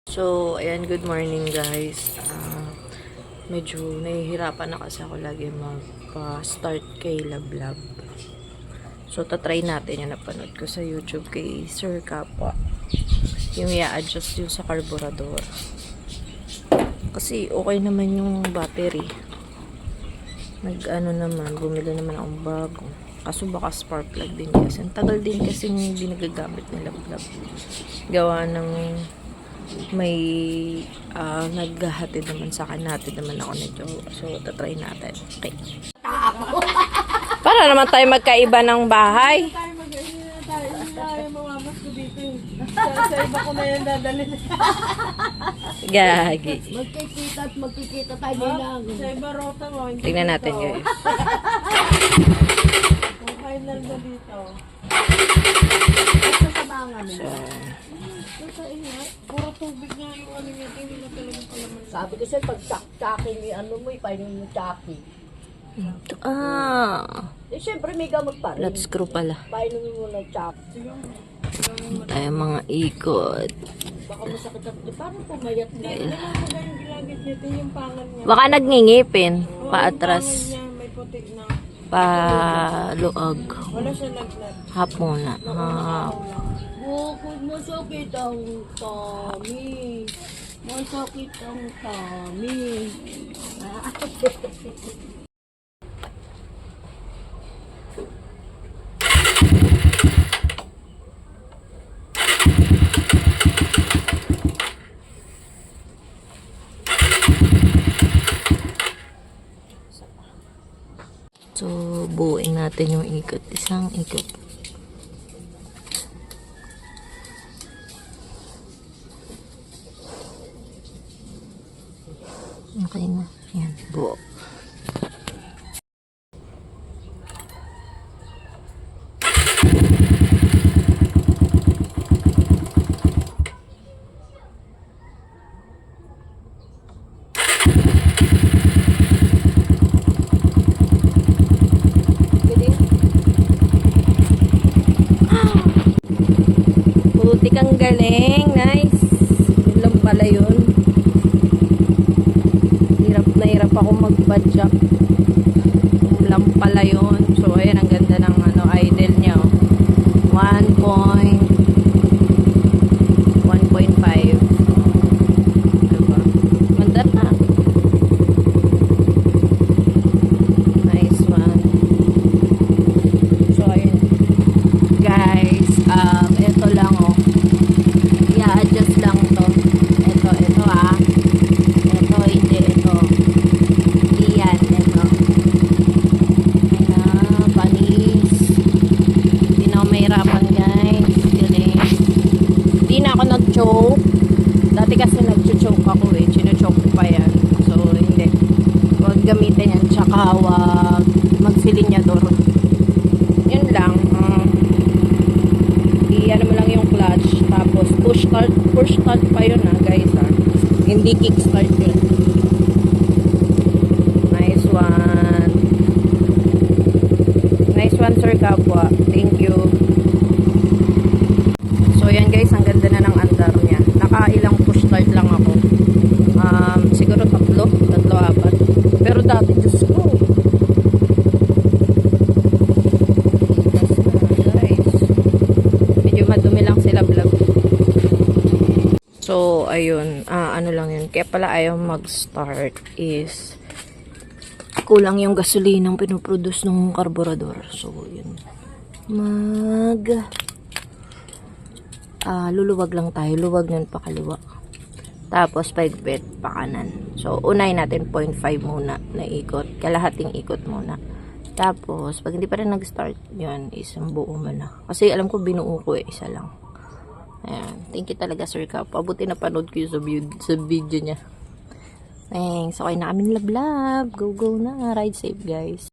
So, ayan, good morning guys. Medyo nahihirapan na kasi ako lagi magpa-start kay Lablab. So, tatry natin yung napanood ko sa YouTube kay Sir Kapwa. Yung i-adjust yun sa carburetor. Kasi okay naman yung battery. Bumili naman akong bago. Kaso baka spark plug din kasi. Ang tagal din kasi hindi nagagamit ng Lablab. Gawa ng may naghahatid naman sa akin, natin naman ako nito. So, tatry natin. Okay. Para naman tayo magkaiba ng bahay. Sa iba ko na yan dadalhin. Gagi. Magkikita tayo lang. Sa iba rota mo. Tingnan natin guys. Kung final na dito. Sa sabangan nila. Puro tubig nga yung ano niya. Hindi na talagang palaman. Sabi ko sa'yo, pag chak-chaking ano mo, ipainin mo chaki. Eh, syempre may gamot pa rin. Flat screw pala. Painin mo na chaki. Tayo mga ikot. Baka masakit at parang pumayat na. Alam mo ba yung ginagit niya? Yung pangan niya. Baka nagngingipin. Paatras. Niya, may putik na. Paluag. Wala siya lagnat. Hap muna. Hap. Bukod masakit ang tummy. Masakit ang tummy. So, buuin natin yung ikot. Isang ikot. Okay na. Yan. Buo. Buti kang galing. Nice. Yun lang pala yun. Hirap na hirap ako mag-badjak. Yun lang pala yun. So, ayan. Ang ganda ng idle niya. 1.5. Diba? Ganda na. Nice one. So, ayan. Guys, ito lang i-adjust lang to. Ito ito hindi ito. Iyan, ito. Panis. Hindi na ako mahirapan guys. Hindi na ako nag-choke. Dati kasi nag-choke ako Chino-choke ko pa yan. So, hindi. Huwag gamitin yan. Tsaka huwag magsilinyador. Yun lang. Iyan mo lang yung clutch. Tapos push start pa yun guys Hindi kick start yun. Nice one. Nice one Sir Kapwa. Thank you. So yan guys, ang ganda na ng andar niya. Nakailang push start lang ako. Siguro tatlo, apat. Pero dati, Diyos ko. Madumi lang sila vlog. So, ayun. Ano lang yun. Kaya pala ayaw mag-start is kulang yung gasolinang pinoproduce ng carburetor. So, yun. Luluwag lang tayo. Luwag nun pa kaliwa. Tapos, paigpit pa kanan. So, unahin natin 0.5 muna na ikot. Kalahating ikot muna. Tapos, pag hindi pa rin nag-start, yun, isang buo mo na. Kasi alam ko, binuo ko isa lang. Ayan. Thank you talaga, Sir Kap. Pabuti na panood ko yung sa video niya. Thanks. Okay na kami lablab. Go na. Ride safe, guys.